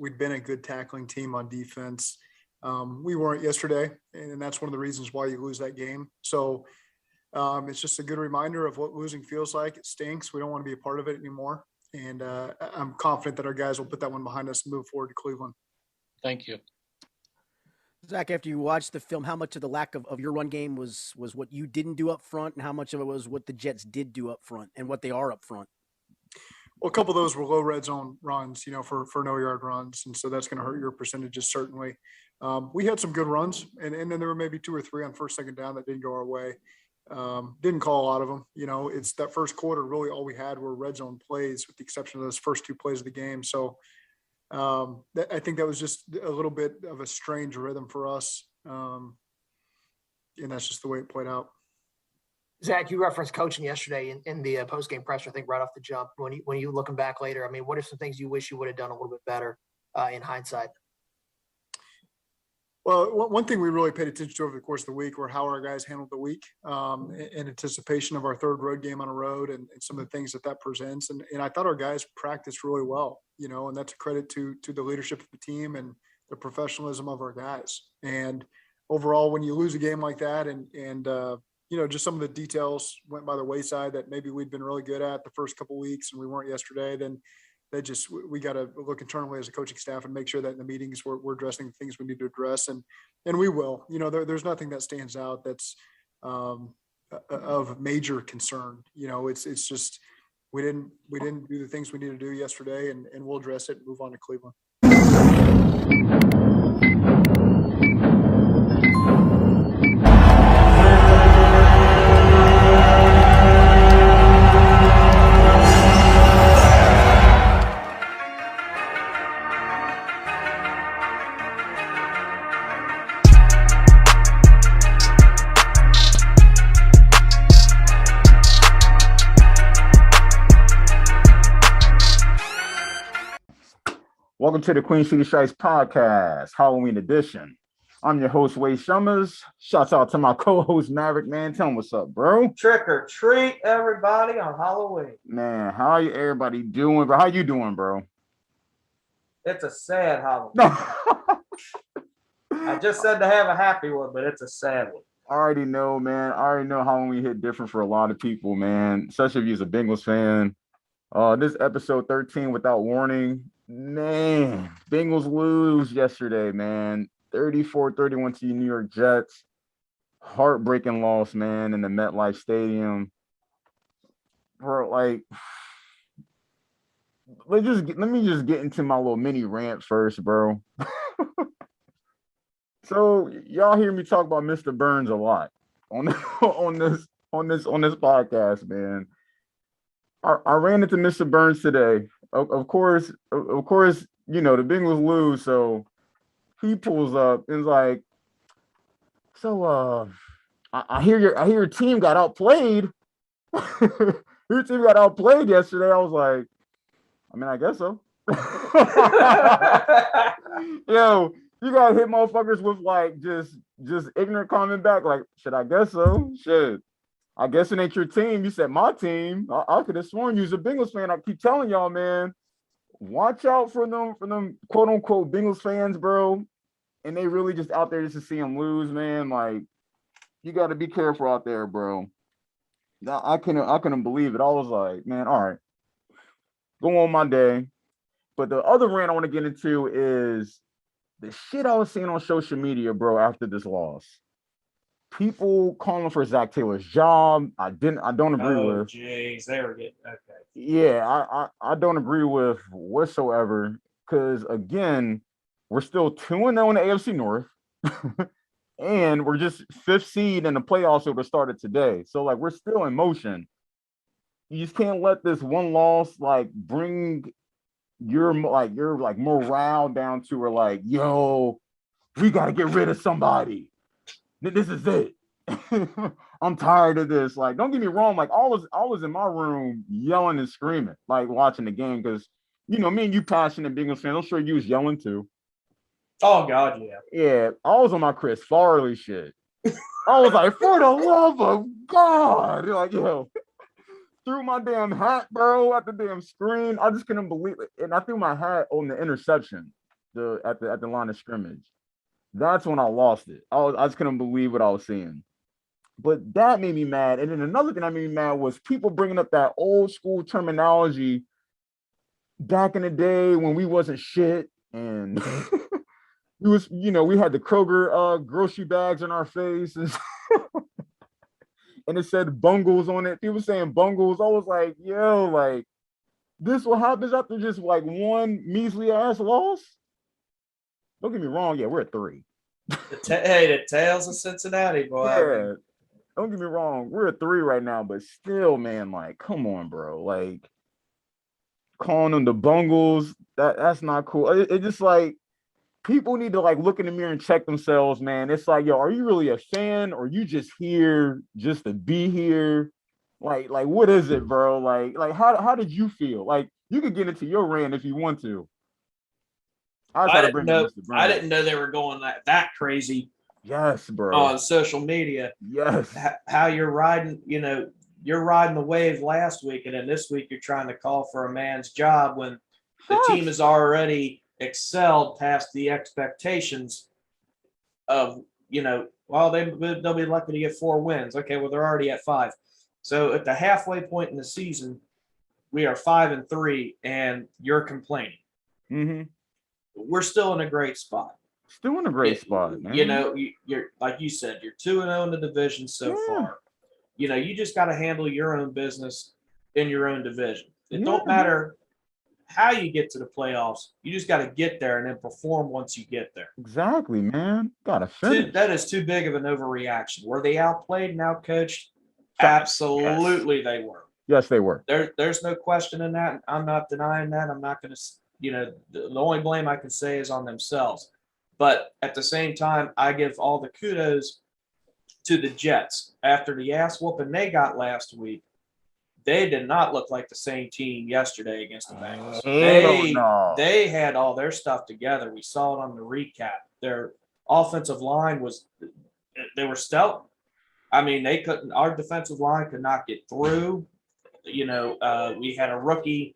we'd been a good tackling team on defense. We weren't yesterday, and that's one of the reasons why you lose that game. So it's just a good reminder of what losing feels like. It stinks. We don't want to be a part of it anymore. And I'm confident that our guys will put that one behind us and move forward to Cleveland. Thank you. Zach, after you watched the film, how much of the lack of your run game was what you didn't do up front, and how much of it was what the Jets did do up front and what they are up front? Well, a couple of those were low red zone runs, for no yard runs. And so that's going to hurt your percentages, certainly. We had some good runs, and then there were maybe 2 or 3 on first, second down that didn't go our way. Didn't call a lot of them. It's that first quarter, really all we had were red zone plays with the exception of those first 2 plays of the game. So I think that was just a little bit of a strange rhythm for us. And that's just the way it played out. Zach, you referenced coaching yesterday in the post-game presser, I think right off the jump. When you looking back later, I mean, what are some things you wish you would have done a little bit better in hindsight? Well, one thing we really paid attention to over the course of the week were how our guys handled the week in anticipation of our third road game on a road and some of the things that presents. And I thought our guys practiced really well, and that's a credit to the leadership of the team and the professionalism of our guys. And overall, when you lose a game like that and just some of the details went by the wayside that maybe we'd been really good at the first couple of weeks and we weren't yesterday, then we got to look internally as a coaching staff and make sure that in the meetings we're addressing the things we need to address. And we will, there's nothing that stands out that's of major concern. It's just, we didn't do the things we need to do yesterday and we'll address it and move on to Cleveland. Welcome to the Queen City Strikes podcast, Halloween edition. I'm your host, Wade Shummers. Shouts out to my co-host, Maverick, man. Tell him what's up, bro. Trick or treat, everybody, on Halloween. Man, how are you everybody doing, bro? How you doing, bro? It's a sad Halloween. I just said to have a happy one, but it's a sad one. I already know, man. I already know Halloween hit different for a lot of people, man. Especially if you're a Bengals fan. This episode 13 without warning. Man, Bengals lose yesterday, man. 34-31 to the New York Jets. Heartbreaking loss, man, in the MetLife Stadium. Bro, like, let me just get into my little mini rant first, bro. So y'all hear me talk about Mr. Burns a lot on this podcast, man. I ran into Mr. Burns today. Of course, the Bengals lose, so he pulls up and is like, "So, I hear your team got outplayed. Your team got outplayed yesterday." I was like, "I mean, I guess so." Yo, you gotta hit motherfuckers with like just ignorant comment back, like, "Shit, I guess so." Shit. I guess it ain't your team. You said my team. I could have sworn you was a Bengals fan. I keep telling y'all, man, watch out for them quote unquote Bengals fans, bro. And they really just out there just to see them lose, man. Like, you got to be careful out there, bro. I couldn't believe it. I was like, man, all right, go on my day. But the other rant I want to get into is the shit I was seeing on social media, bro, after this loss. People calling for Zach Taylor's job. I don't agree with. Jeez, they were getting okay. Yeah, I don't agree with whatsoever. Because again, we're still 2-0 in the AFC North, and we're just 5th seed in the playoffs that started today. So like we're still in motion. You just can't let this one loss like bring your morale down to where like, yo, we gotta get rid of somebody. This is it. I'm tired of this. Like, don't get me wrong. Like, I was in my room yelling and screaming, like watching the game, because me and you passionate Bengals fans. I'm sure you was yelling too. Oh God, yeah. Yeah, I was on my Chris Farley shit. I was like, for the love of God, like, yo, threw my damn hat, bro, at the damn screen. I just couldn't believe it, and I threw my hat on the interception. at the line of scrimmage. That's when I lost it. I just couldn't believe what I was seeing. But that made me mad. And then another thing that made me mad was people bringing up that old school terminology back in the day when we wasn't shit. And we had the Kroger grocery bags in our face. And, and it said bungles on it. People saying bungles. I was like, yo, like, this what happens after just like one measly ass loss? Don't get me wrong. Yeah, we're at 3. The Tales of Cincinnati, boy. Yeah. Don't get me wrong, we're at 3 right now, but still, man, like, come on, bro. Like, calling them the bungles, that's not cool. It just like people need to like look in the mirror and check themselves, man. It's like, yo, are you really a fan or you just here just to be here? Like what is it, bro? Like how did you feel? Like, you could get into your rant if you want to. I didn't know they were going that crazy. Yes, bro. On social media. Yes. How you're riding, you're riding the wave last week, and then this week you're trying to call for a man's job when the team has already excelled past the expectations of, they'll be lucky to get 4 wins. Okay, well, they're already at 5. So at the halfway point in the season, we are 5-3, and you're complaining. Mm-hmm. We're still in a great spot. Still in a great spot, man. You're like you said, you're 2-0 in the division so far. You just got to handle your own business in your own division. It don't matter how you get to the playoffs. You just got to get there and then perform once you get there. Exactly, man. Got to finish. That is too big of an overreaction. Were they outplayed and outcoached? Absolutely, yes. They were. Yes, they were. There's no question in that. I'm not denying that. I'm not going to, the only blame I can say is on themselves. But at the same time, I give all the kudos to the Jets. After the ass whooping they got last week, they did not look like the same team yesterday against the Bengals. They had all their stuff together. We saw it on the recap. Their offensive line they were stout. I mean, our defensive line could not get through. We had a rookie.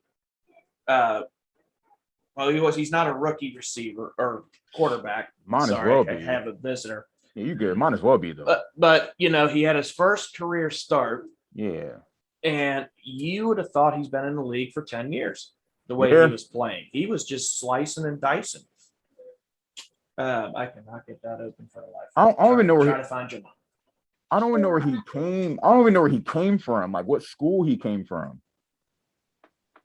He's not a rookie receiver or quarterback. Might as well be. I have a visitor. Yeah, you good. Might as well be, though. But he had his first career start. Yeah. And you would have thought he's been in the league for 10 years, the way he was playing. He was just slicing and dicing. I cannot get that open for the life. I don't even know where to find your mom. I don't even know where he came. I don't even know where he came from, like what school he came from.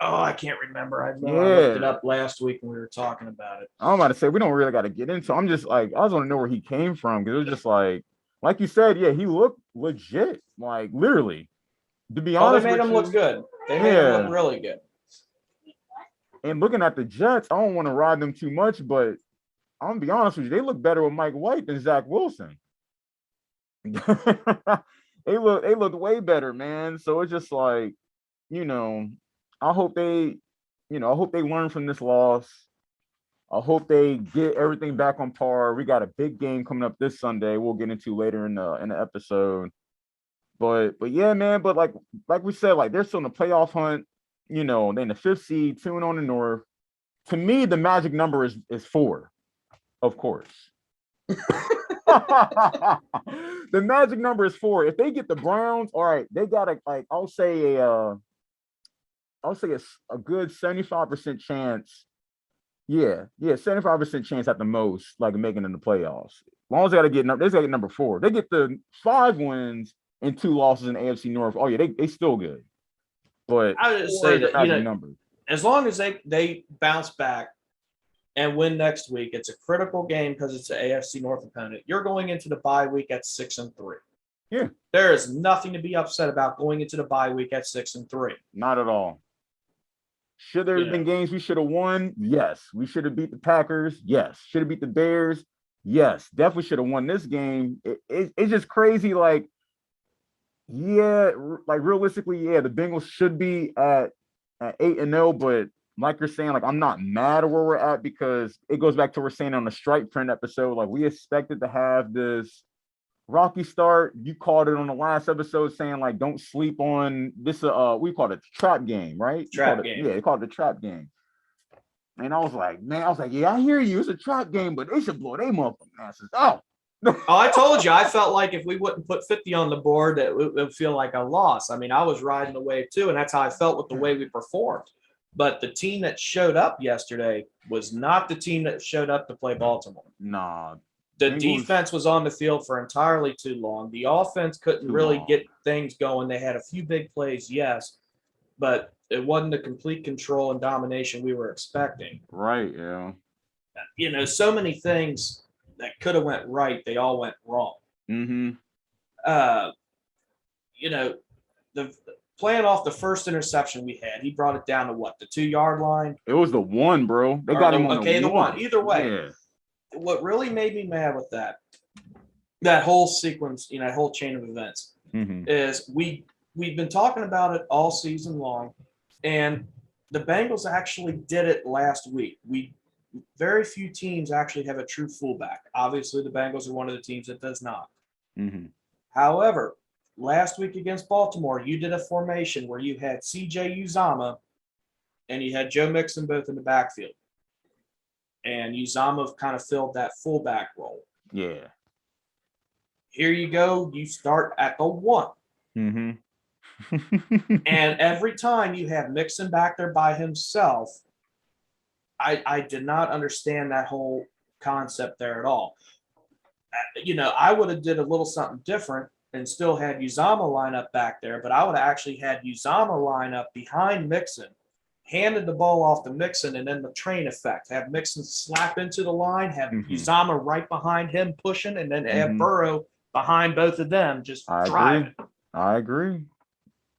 Oh, I can't remember. I looked it up last week when we were talking about it. I'm about to say we don't really got to get into. I'm just like, I just want to know where he came from because it was just like you said, yeah, he looked legit, like literally. To be honest, they made him look good. They made him look really good. And looking at the Jets, I don't want to ride them too much, but I'm gonna be honest with you, they look better with Mike White than Zach Wilson. They look way better, man. So it's just like, I hope they learn from this loss. I hope they get everything back on par. We got a big game coming up this Sunday. We'll get into later in the episode. But yeah, man. But like we said, like they're still in the playoff hunt. They're in the 5th seed, 2 on the North. To me, the magic number is 4, of course. The magic number is 4. If they get the Browns, all right, they got I'll say a good 75% chance. Yeah, 75% chance at the most, like making in the playoffs. As long as they gotta get number 4. They get the 5 wins and 2 losses in the AFC North. Oh yeah, they still good. But I would just say that number. As long as they bounce back and win next week, it's a critical game because it's an AFC North opponent. You're going into the bye week at 6-3. Yeah, there is nothing to be upset about going into the bye week at 6-3. Not at all. Should there have been games we should have won? Yes. We should have beat the Packers. Yes. Should have beat the Bears. Yes. Definitely should have won this game. It's just crazy. Like realistically, the Bengals should be at 8-0, but like you're saying, like I'm not mad at where we're at because it goes back to what we're saying on the Strike Print episode. Like we expected to have this rocky start. You called it on the last episode saying like don't sleep on this. We called it the trap game, right? Trap game. They called it the trap game. And I was like, yeah, I hear you. It's a trap game, but they should blow their motherfucking asses out. Oh, I told you, I felt like if we wouldn't put 50 on the board, that it would feel like a loss. I mean, I was riding the wave too, and that's how I felt with the way we performed. But the team that showed up yesterday was not the team that showed up to play Baltimore. Nah. The defense was on the field for entirely too long. The offense couldn't really get things going. They had a few big plays, yes, but it wasn't the complete control and domination we were expecting. Right, yeah. You know, so many things that could have went right, they all went wrong. Mm-hmm. You know, the playing off the first interception we had, he brought it down to what, the 2-yard line? It was the 1, bro. They got him on the 1. Either way, yeah. What really made me mad with that whole sequence, you know, that whole chain of events, is we've been talking about it all season long, and the Bengals actually did it last week. Very few teams actually have a true fullback. Obviously, the Bengals are one of the teams that does not. Mm-hmm. However, last week against Baltimore, you did a formation where you had C.J. Uzama and you had Joe Mixon both in the backfield. And Uzama kind of filled that fullback role. Yeah. Here you go. You start at the 1. Mm-hmm. And every time you have Mixon back there by himself, I did not understand that whole concept there at all. You know, I would have did a little something different and still had Uzama line up back there, but I would have actually had Uzama line up behind Mixon, handed the ball off to Mixon, and then the train effect. Have Mixon slap into the line, have Uzama right behind him pushing, and then have Burrow behind both of them just driving. I agree.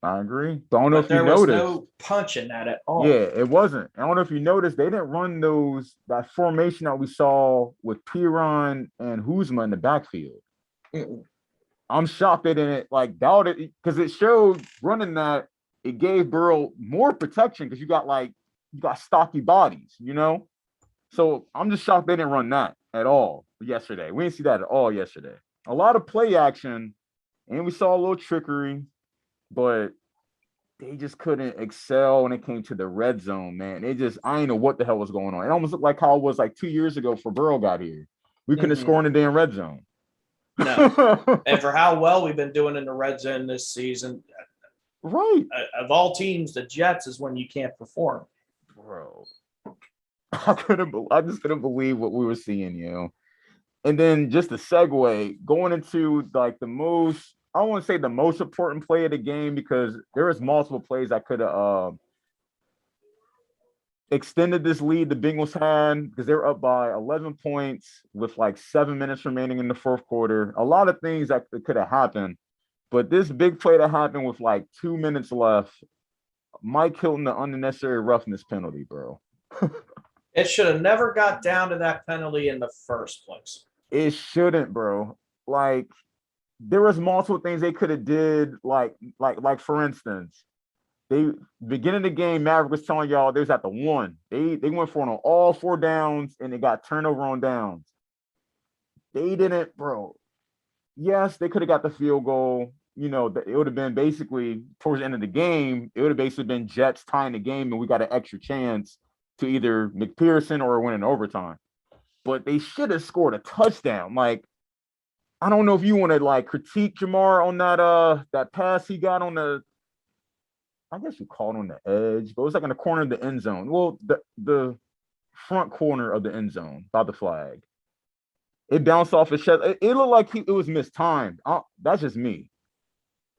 I don't know if you there noticed. was no punch in that at all. Yeah, it wasn't. I don't know if you noticed. They didn't run that formation that we saw with Piron and Huzma in the backfield. Mm-mm. I'm shocked they didn't doubt it, because it showed running that it gave Burrow more protection, because you got stocky bodies, you know. So I'm just shocked they didn't run that at all yesterday. We didn't see that at all yesterday. A lot of play action, and we saw a little trickery, but they just couldn't excel when it came to the red zone, man. I didn't know what the hell was going on. It almost looked like how it was 2 years ago for Burrow got here. We couldn't score in the damn red zone. No. And for how well we've been doing in the red zone this season, right? Of all teams, the Jets is when you can't perform. Bro, I just couldn't believe what we were seeing, you know. And then just a segue going into I don't want to say the most important play of the game, because there was multiple plays that could have extended this lead the Bengals had, because they were up by 11 points with 7 minutes remaining in the fourth quarter. A lot of things that could have happened, but this big play that happened with 2 minutes left, Mike Hilton, the unnecessary roughness penalty, bro. It should have never got down to that penalty in the first place. It shouldn't, bro. There was multiple things they could have did, like for instance, they beginning of the game, Maverick was telling y'all they was at the 1. They went for it on all 4 downs, and they got turnover on downs. They didn't, bro. Yes, they could have got the field goal. You know, it would have been basically towards the end of the game. It would have basically been Jets tying the game, and we got an extra chance to either McPherson or win in overtime. But they should have scored a touchdown. I don't know if you want to critique Jamar on that pass he got on I guess you call it on the edge, but it was in the corner of the end zone. Well, the front corner of the end zone by the flag. It bounced off his chest. It looked like it was mistimed. That's just me.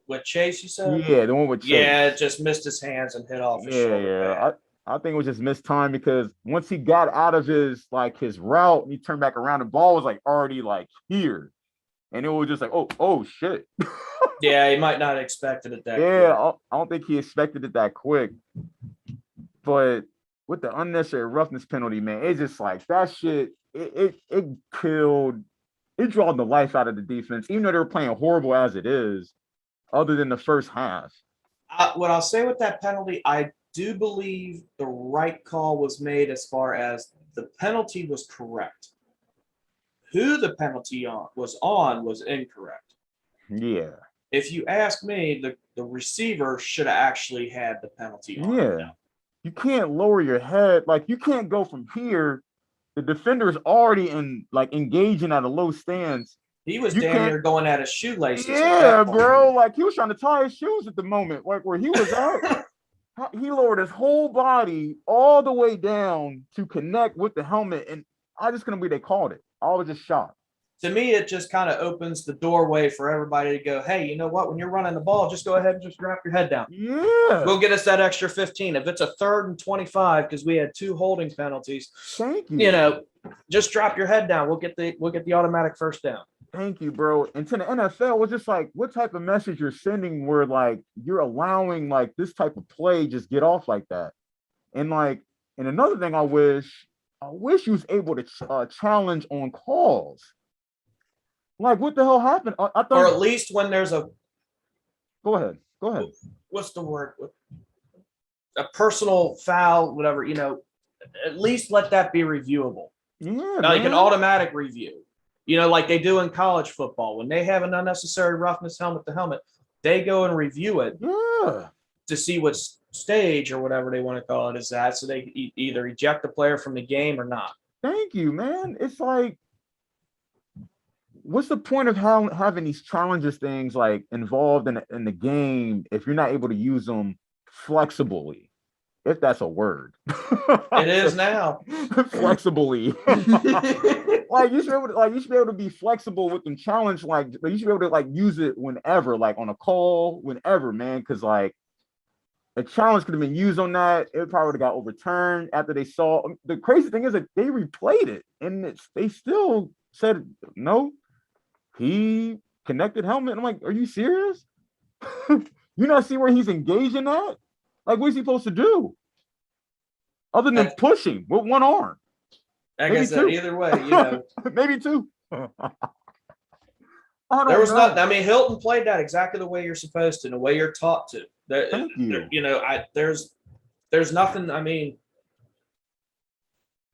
With Chase, you said? Yeah, the one with Chase. Yeah, it just missed his hands and hit off his shoulder. Yeah. I think it was just mistimed, because once he got out of his route and he turned back around, the ball was already here. And it was just oh shit. Yeah, he might not have expected it that quick. Yeah, I don't think he expected it that quick. But with the unnecessary roughness penalty, man, it's just that shit, it killed, it drove the life out of the defense, even though they were playing horrible as it is, other than the first half. What I'll say with that penalty, I do believe the right call was made as far as the penalty was correct. Who the penalty was incorrect. Yeah. If you ask me, the receiver should have actually had the penalty on. Yeah. you can't lower your head. Like, you can't go from here. The defender is already engaging at a low stance. He was You damn can't- near going at his shoelaces. Yeah, bro. Like, he was trying to tie his shoes at the moment. Like, where he was at, he lowered his whole body all the way down to connect with the helmet. And I just couldn't believe they called it. I was just shocked. To me, it just kind of opens the doorway for everybody to go, hey, you know what? When you're running the ball, just go ahead and just drop your head down. Yeah. Go get us that extra 15. If it's a 3rd and 25, because we had 2 holding penalties, Thank you. you know, just drop your head down. We'll get the automatic first down. Thank you, bro. And to the NFL, it's just like, what type of message you're sending where like you're allowing like this type of play just get off like that? And another thing, I wish you was able to challenge on calls. Like, what the hell happened? I thought, Or at least when there's a, go ahead. what's the word? A personal foul, whatever, you know, at least let that be reviewable. Yeah, Like man. an automatic review. You know, like they do in college football. When they have an unnecessary roughness helmet to helmet, they go and review it Yeah. to see what stage or whatever they want to call it is that, so they either eject the player from the game or not. Thank you, man. It's like, what's the point of having these challenges things like involved in the game if you're not able to use them flexibly, if that's a word? It is now. Flexibly. Like, you should be able to be flexible with them challenge. Like, you should be able to like use it whenever, like on a call, whenever, man. Because like a challenge could have been used on that. It probably would have got overturned after they saw. The crazy thing is that they replayed it and they still said no. He connected helmet. I'm like, are you serious? You not see where he's engaging at? Like, what is he supposed to do? Other than pushing with one arm. Like Maybe I said, two. either way, you know. Maybe 2. I There was not. I mean, Hilton played that exactly the way you're supposed to, the way you're taught to. Thank you. You know, there's nothing. I mean,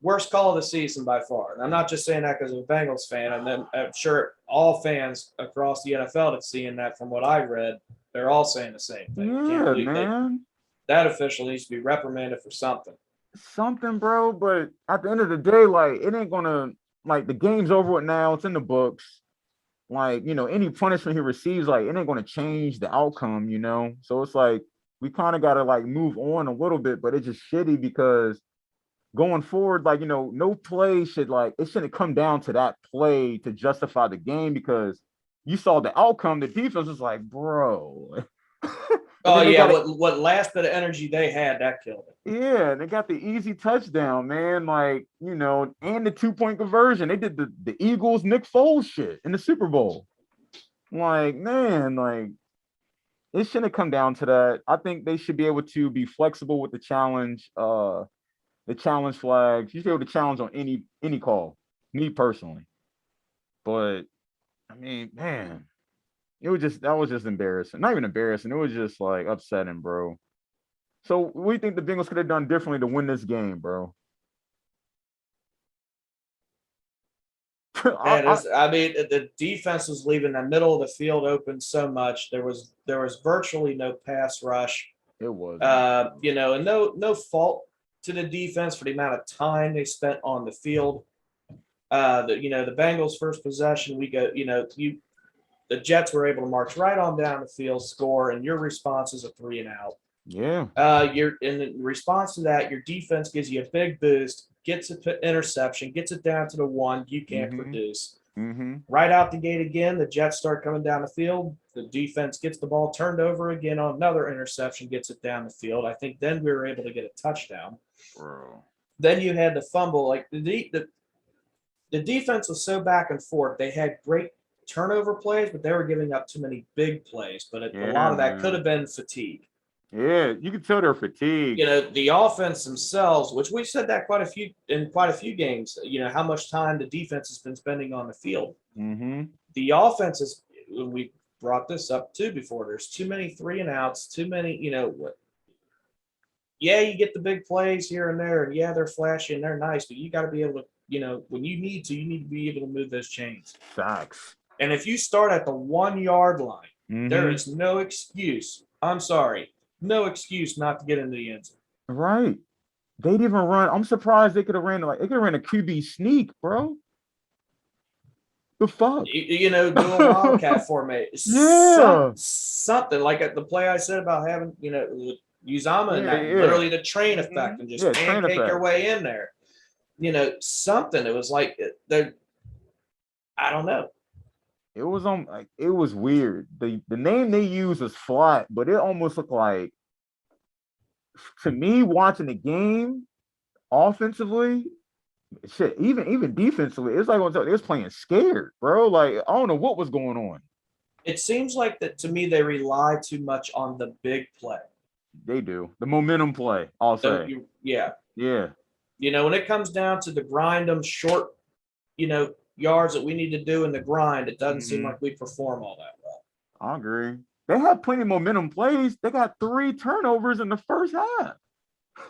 worst call of the season by far. And I'm not just saying that because I'm a Bengals fan. And then I'm sure all fans across the NFL that's seeing that, from what I read, they're all saying the same thing. Yeah, man. That official needs to be reprimanded for something. Something, bro. But at the end of the day, like, it ain't gonna, like, the game's over with now. It's in the books. Like, you know, any punishment he receives, like, it ain't gonna change the outcome, you know. So it's like we kind of gotta like move on a little bit, but it's just shitty because going forward, like, you know, no play should, like, it shouldn't come down to that play to justify the game, because you saw the outcome. The defense was like, bro. Oh yeah, what last bit of energy they had, that killed it. Yeah, they got the easy touchdown, man. Like, you know, and the 2-point conversion. They did the Eagles Nick Foles shit in the Super Bowl. Like, man, like, it shouldn't come down to that. I think they should be able to be flexible with the challenge flags. You should be able to challenge on any call, me personally. But I mean, man, that was just embarrassing. Not even embarrassing. It was just like upsetting, bro. So what do you think the Bengals could have done differently to win this game, bro? I mean, the defense was leaving the middle of the field open so much. There was virtually no pass rush. It was, you know, and no fault to the defense for the amount of time they spent on the field. The Bengals' first possession, the Jets were able to march right on down the field, score, and your response is a 3-and-out. Yeah. In response to that, your defense gives you a big boost, gets an interception, gets it down to the 1. You can't produce. Mm-hmm. Right out the gate again, the Jets start coming down the field. The defense gets the ball turned over again on another interception, gets it down the field. I think then we were able to get a touchdown. Bro. Then you had the fumble. Like the defense was so back and forth. They had great turnover plays, but they were giving up too many big plays. But a lot of that could have been fatigue. Yeah, you can tell they're fatigued. You know, the offense themselves, which we've said that quite a few games, you know, how much time the defense has been spending on the field. Mm-hmm. The offense is, we brought this up too before, there's too many 3-and-outs, too many, you know, yeah, you get the big plays here and there, and yeah, they're flashy and they're nice, but you got to be able to, you know, when you need to be able to move those chains. Facts. And if you start at the 1-yard line, there is no excuse. I'm sorry. No excuse not to get into the end zone. Right. They'd even run. I'm surprised they could have ran a QB sneak, bro. The fuck? You know, do a wildcat formation. Yeah. Something like the play I said about having, you know, Uzama and that, Yeah. literally the train effect and just train pancake your effect. way in there. You know, something. It was like I don't know. It was it was weird. The name they used was flat, but it almost looked like, to me, watching the game offensively, shit, even defensively, it's like they was playing scared, bro. Like, I don't know what was going on. It seems like that to me they rely too much on the big play. They do. The momentum play, I'll say. Yeah. Yeah. You know, when it comes down to the grind them short, you know, yards that we need to do in the grind, it doesn't seem like we perform all that well. I agree. They had plenty of momentum plays. They got 3 turnovers in the first half.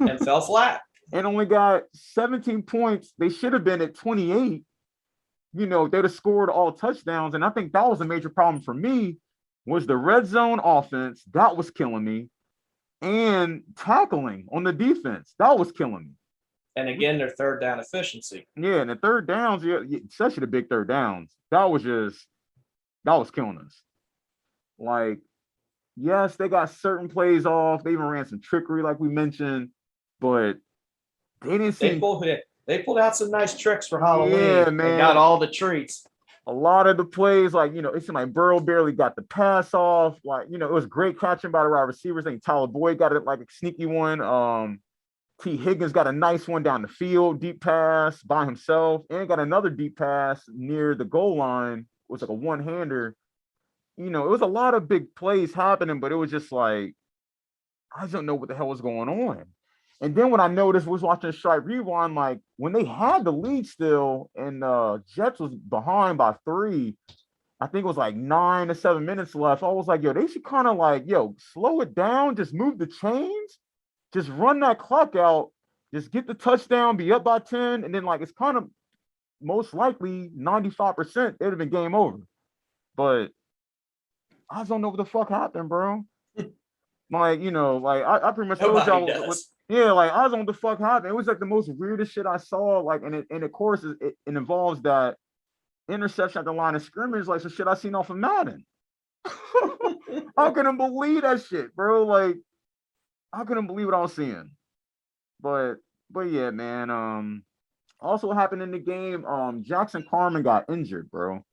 And fell flat. And only got 17 points. They should have been at 28. You know, they'd have scored all touchdowns. And I think that was a major problem for me, was the red zone offense. That was killing me. And tackling on the defense. That was killing me. And again, their third down efficiency. Yeah, and the third downs, especially the big third downs, that was killing us. Like, yes, they got certain plays off. They even ran some trickery, like we mentioned, but they didn't seem. They pulled out some nice tricks for Halloween. Yeah, man. They got all the treats. A lot of the plays, like, you know, it seemed like Burrow barely got the pass off. Like, you know, it was great catching by the wide receivers. I think Tyler Boyd got it like a sneaky one. T. Higgins got a nice one down the field, deep pass by himself, and got another deep pass near the goal line. It was like a one-hander. You know, it was a lot of big plays happening, but it was just like, I don't know what the hell was going on. And then what I noticed was watching Stripe Rewind, like, when they had the lead still and Jets was behind by 3, I think it was like 9 to 7 minutes left. I was like, yo, they should kind of like, slow it down, just move the chains. Just run that clock out, just get the touchdown, be up by 10, and then, like, it's kind of most likely 95%, it'd have been game over. But I just don't know what the fuck happened, bro. Like, you know, like, I pretty much told y'all, like, I don't know what the fuck happened. It was like the most weirdest shit I saw, like, and of course, it involves that interception at the line of scrimmage, like some shit I seen off of Madden. I couldn't believe that shit, bro. Like, I couldn't believe what I was seeing. But yeah, man. Also what happened in the game, Jackson Carman got injured, bro.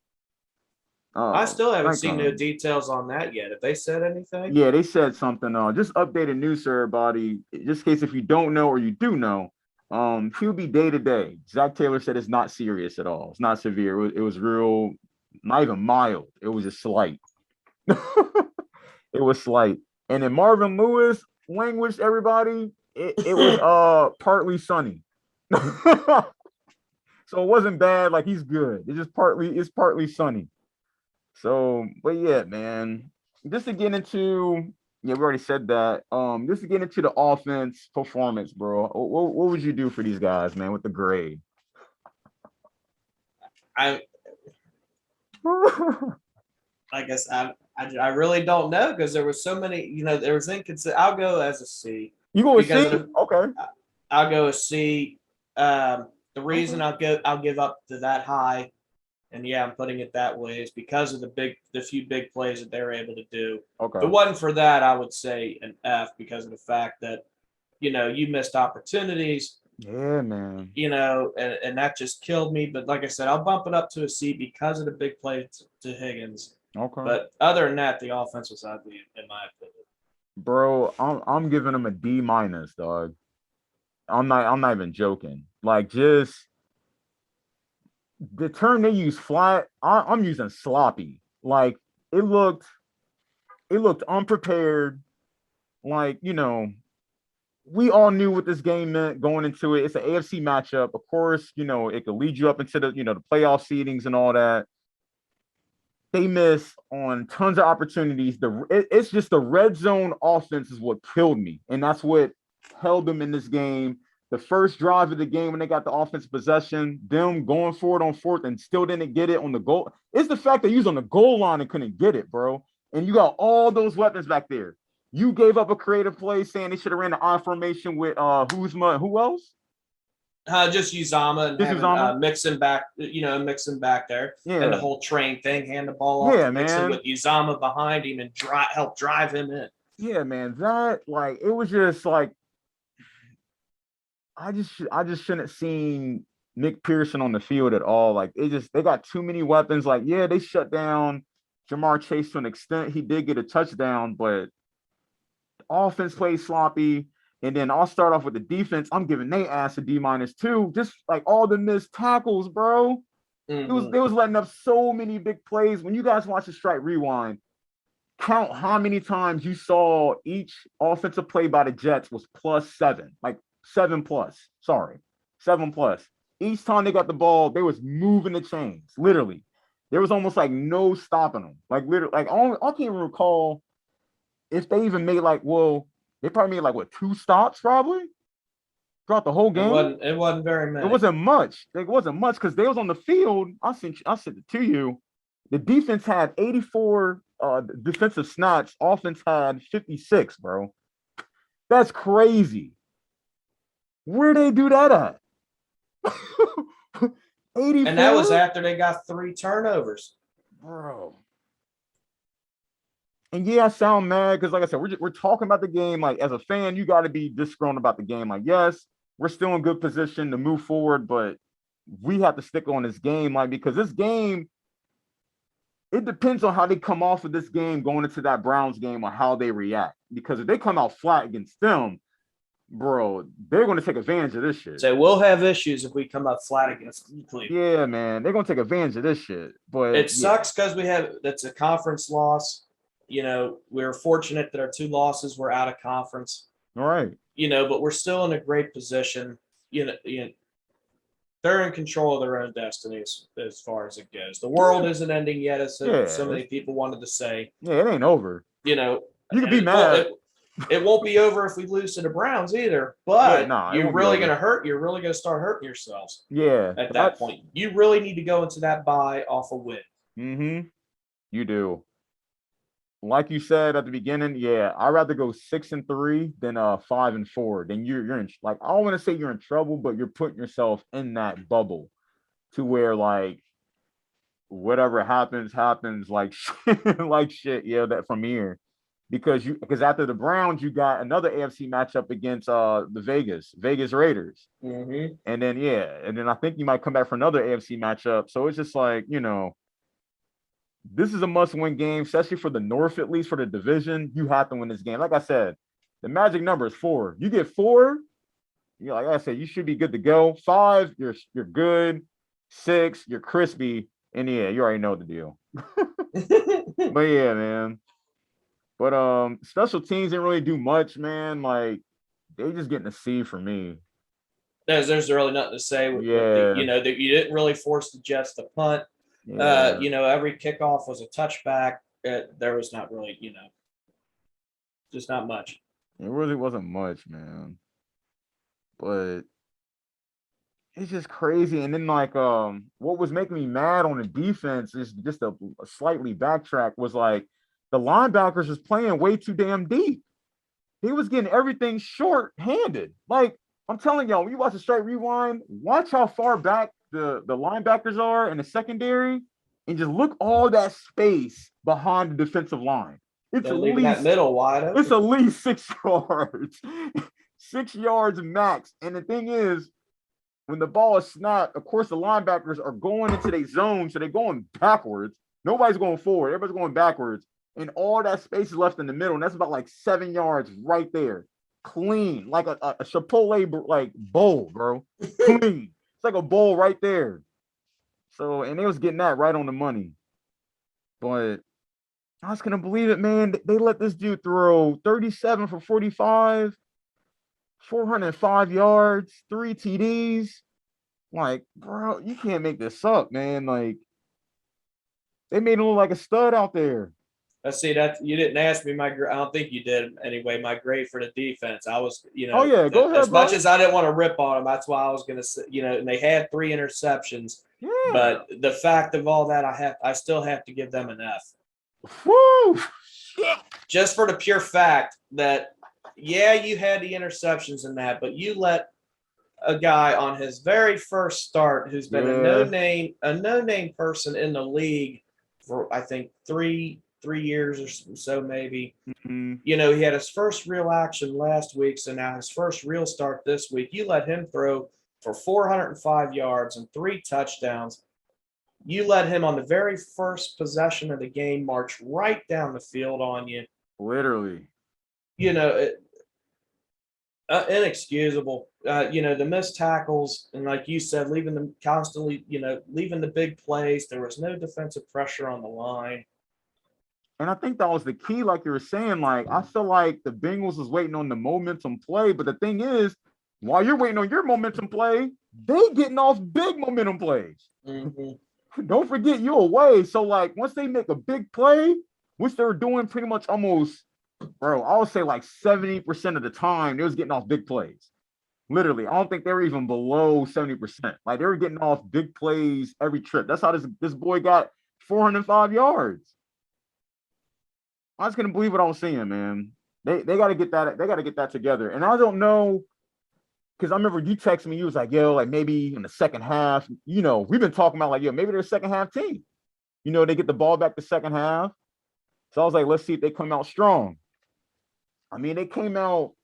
I still haven't seen no details on that yet. Have they said anything? Yeah, they said something. Just updated news for everybody. Just in case if you don't know or you do know, he'll be day to day. Zach Taylor said it's not serious at all. It's not severe. It was real, not even mild. It was just slight. It was slight. And then Marvin Lewis, language, everybody, it was partly sunny. So it wasn't bad, like he's good. It's partly sunny. So, but yeah, man. Just to get into, we already said that. Just to get into the offense performance, bro. What would you do for these guys, man, with the grade? I guess I really don't know, because there were so many, you know, there was inconsistent. I'll go as a C. You go with C? Okay. I'll go a C. The reason I'll give up to that high, and yeah, I'm putting it that way, is because of the few big plays that they were able to do. Okay. The one for that, I would say an F, because of the fact that, you know, you missed opportunities. Yeah, man. You know, and that just killed me. But like I said, I'll bump it up to a C because of the big play to Higgins. Okay. But other than that, the offense was ugly, in my opinion. Bro, I'm giving them a D-, dog. I'm not even joking. Like, just the term they use, flat, I'm using sloppy. Like, it looked unprepared. Like, you know, we all knew what this game meant going into it. It's an AFC matchup. Of course, you know, it could lead you up into the, you know, the playoff seedings and all that. They miss on tons of opportunities. It's just the red zone offense is what killed me. And that's what held them in this game. The first drive of the game, when they got the offensive possession, them going forward on fourth and still didn't get it on the goal. It's the fact that you was on the goal line and couldn't get it, bro. And you got all those weapons back there. You gave up a creative play saying they should have ran the I formation with Kuzma. Who else? Just Uzama and having Mixon back, Mixon back there. Yeah. And the whole train thing, hand the ball off to Mixon with Uzama behind him and help drive him in. Yeah, man. That, like, it was just like, I just shouldn't have seen Nick Pearson on the field at all. Like, they got too many weapons. Like, yeah, they shut down Jamar Chase to an extent. He did get a touchdown, but offense played sloppy. And then I'll start off with the defense. I'm giving they ass a D-2. Just like all the missed tackles, bro. Mm-hmm. They was letting up so many big plays. When you guys watch the Strike Rewind, count how many times you saw each offensive play by the Jets was +7, like 7+. Sorry, 7+. Each time they got the ball, they was moving the chains. Literally, there was almost like no stopping them. Like literally, like I can't even recall if they even made they probably made like 2 stops probably throughout the whole game. It wasn't very many. It wasn't much. It wasn't much because they was on the field. I sent it to you. The defense had 84 defensive snaps. Offense had 56, bro. That's crazy. Where they do that at? 84? And that was after they got 3 turnovers. Bro. And yeah, I sound mad because, like I said, we're talking about the game. Like, as a fan, you got to be disgruntled about the game. Like, yes, we're still in good position to move forward, but we have to stick on this game, like, because this game, it depends on how they come off of this game going into that Browns game or how they react. Because if they come out flat against them, bro, they're going to take advantage of this shit. So we'll have issues if we come up flat against Cleveland. Yeah, man, they're going to take advantage of this shit. But it sucks because that's a conference loss. We're fortunate that our 2 losses were out of conference. All right. But we're still in a great position. They're in control of their own destinies as far as it goes. The world isn't ending yet, as so many people wanted to say. Yeah, it ain't over. You can be mad. It won't be over if we lose to the Browns either. But you're really going to hurt. You're really going to start hurting yourselves. Yeah. At that point, you really need to go into that bye off a win. Mm-hmm. You do. Like you said at the beginning, yeah, I'd rather go 6-3 than 5-4. Then you're in, like, I don't want to say you're in trouble, but you're putting yourself in that bubble to where, like, whatever happens, like shit, yeah, that from here. Because after the Browns, you got another AFC matchup against the Vegas Raiders. Mm-hmm. And then I think you might come back for another AFC matchup. So it's just like, this is a must-win game, especially for the North, at least for the division. You have to win this game. Like I said, the magic number is 4. You get 4, like I said, you should be good to go. 5, you're good. 6, you're crispy. And yeah, you already know the deal. But yeah, man. But special teams didn't really do much, man. Like, they just getting a C for me. There's really nothing to say. Yeah. That you didn't really force the Jets to punt. Yeah. Every kickoff was a touchback. There was not really, just not much. It really wasn't much, man. But it's just crazy. And then, like, what was making me mad on the defense is just a slightly backtrack was, like, the linebackers was playing way too damn deep. He was getting everything short-handed. Like, I'm telling y'all, when you watch the Straight Rewind, watch how far back the linebackers are in the secondary, and just look all that space behind the defensive line. It's at least that middle wide open. It's at least 6 yards, 6 yards max. And the thing is, when the ball is snapped, of course the linebackers are going into their zone, so they're going backwards. Nobody's going forward. Everybody's going backwards, and all that space is left in the middle, and that's about like 7 yards right there, clean, like a Chipotle like bowl, bro, clean. It's like a bowl right there. So, and they was getting that right on the money. But I was gonna believe it, man. They let this dude throw 37 for 45, 405 yards, 3 TDs. Like, bro, you can't make this up, man. Like, they made him look like a stud out there. Let's see, that you didn't ask me I don't think you did anyway. My grade for the defense, I was, Oh yeah, go ahead. As much as I didn't want to rip on them, that's why I was gonna say, and they had 3 interceptions. Yeah. But the fact of all that, I still have to give them an F. Woo! shit. Just for the pure fact that, yeah, you had the interceptions in that, but you let a guy on his very first start who's been a no-name person in the league for, I think, three years or so maybe. Mm-hmm. You know, he had his first real action last week, so now his first real start this week. You let him throw for 405 yards and 3 touchdowns. You let him on the very first possession of the game march right down the field on you. Literally. You know, inexcusable. You know, the missed tackles, and like you said, leaving them constantly, leaving the big plays. There was no defensive pressure on the line. And I think that was the key, like you were saying. Like, I feel like the Bengals was waiting on the momentum play, but the thing is, while you're waiting on your momentum play, they getting off big momentum plays. Mm-hmm. Don't forget you're away. So, like, once they make a big play, which they were doing pretty much almost, bro, I would say like 70% of the time, they was getting off big plays. Literally, I don't think they were even below 70%. Like, they were getting off big plays every trip. That's how this boy got 405 yards. I just couldn't believe what I was seeing, man. They got to get that. They got to get that together. And I don't know, because I remember you texted me. You was like, "Yo, like maybe in the second half." You know, we've been talking about like, "Yo, maybe they're a second half team." You know, they get the ball back the second half. So I was like, "Let's see if they come out strong." I mean, they came out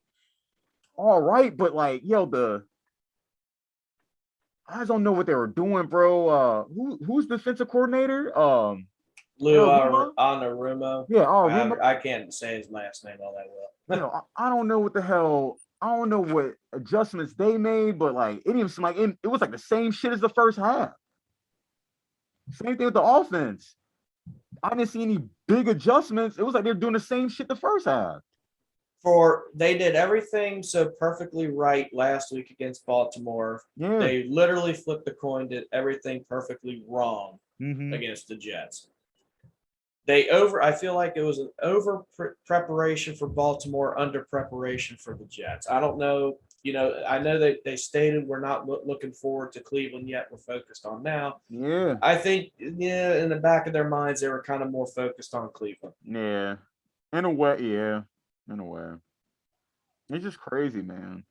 all right, but like, yo, I don't know what they were doing, bro. Who's the defensive coordinator? Lou Anarumo. Yeah, Anarumo. I can't say his last name all that well. You know, I don't know what the hell. I don't know what adjustments they made, but like it even seemed like it was like the same shit as the first half. Same thing with the offense. I didn't see any big adjustments. It was like they're doing the same shit the first half. They did everything so perfectly right last week against Baltimore. Yeah. They literally flipped the coin, did everything perfectly wrong against the Jets. I feel like it was an over preparation for Baltimore, under preparation for the Jets. I don't know. You know, I know they stated we're not looking forward to Cleveland yet. We're focused on now. Yeah. I think, in the back of their minds, they were kind of more focused on Cleveland. Yeah. In a way, yeah. In a way. It's just crazy, man.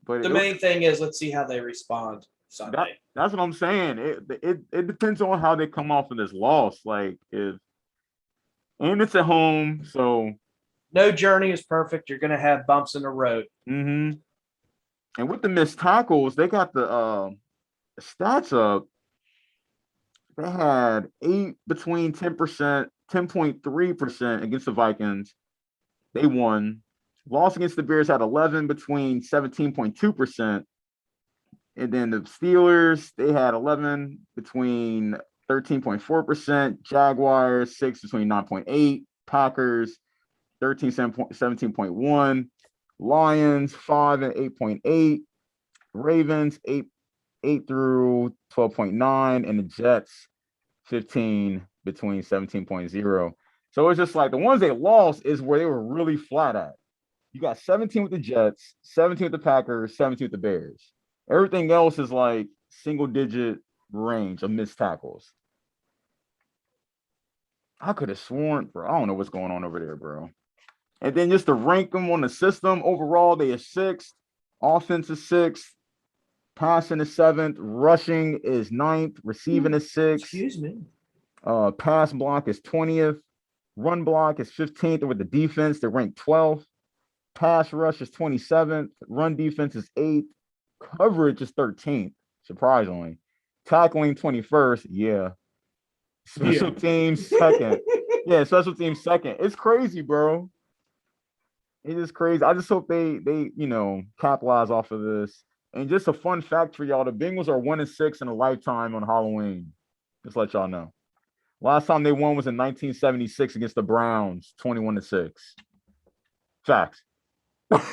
But the main thing is, let's see how they respond Sunday. That's what I'm saying. It depends on how they come off of this loss. Like, and it's at home, so no journey is perfect. You're going to have bumps in the road. And with the missed tackles, they got the stats up. They had 8 between 10%, 10.3% against the Vikings. They won. Loss against the Bears had 11 between 17.2%. And then the Steelers, they had 11 between 13.4%. Jaguars, 6 between 9.8. Packers, 13, 17.1. Lions, 5 and 8.8. Ravens, 8 through 12.9. And the Jets, 15 between 17.0. So it's just like the ones they lost is where they were really flat at. You got 17 with the Jets, 17 with the Packers, 17 with the Bears. Everything else is like single-digit range of missed tackles. I could have sworn, bro. I don't know what's going on over there, bro. And then just to rank them on the system, overall, they are 6th. Offense is 6th. Passing is 7th. Rushing is 9th. Receiving is 6th. Excuse me. Pass block is 20th. Run block is 15th. With the defense, they're ranked 12th. Pass rush is 27th. Run defense is 8th. Coverage is 13th, surprisingly. Tackling 21st. Yeah. Special teams 2nd. Yeah, special teams 2nd. It's crazy, bro. It is crazy. I just hope they capitalize off of this. And just a fun fact for y'all, the Bengals are 1-6 in a lifetime on Halloween. Just let y'all know. Last time they won was in 1976 against the Browns, 21-6. Facts. Because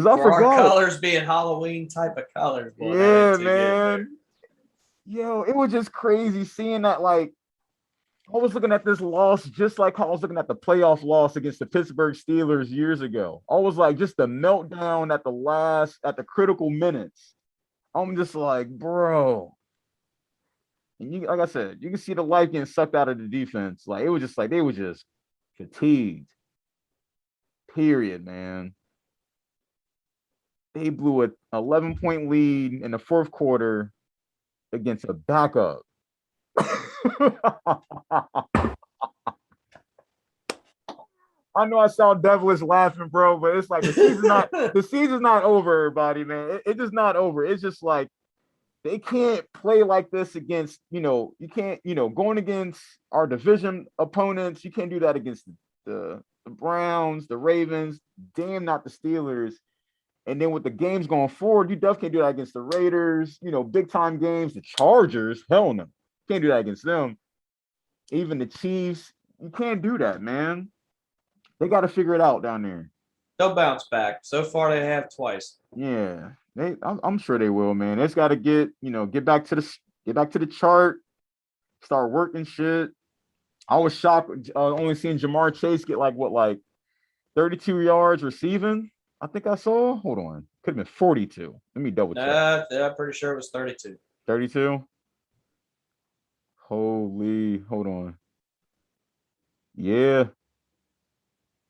I forgot. Our colors being Halloween type of colors. Boy, yeah, man. Yo, it was just crazy seeing that. Like, I was looking at this loss just like how I was looking at the playoff loss against the Pittsburgh Steelers years ago. I was like, just the meltdown at the critical minutes. I'm just like, bro. And like I said, you can see the life getting sucked out of the defense. Like it was just like they were just fatigued. Period, man. They blew an 11-point lead in the fourth quarter against a backup. I know I sound devilish laughing, bro, but it's like the season's not over, everybody, man. It's just not over. It's just like they can't play like this against, you can't, going against our division opponents. You can't do that against the Browns, the Ravens, damn not the Steelers. And then with the games going forward, you definitely can't do that against the Raiders, big time games, the Chargers, hell no. Can't do that against them. Even the Chiefs, you can't do that, man. They got to figure it out down there. They'll bounce back. So far, they have twice. Yeah, I'm sure they will, man. It's got to get back to the chart, start working shit. I was shocked only seeing Jamar Chase get like 32 yards receiving. I think I saw. Hold on, could have been 42. Let me double check. I'm pretty sure it was 32. 32. Holy, hold on. Yeah,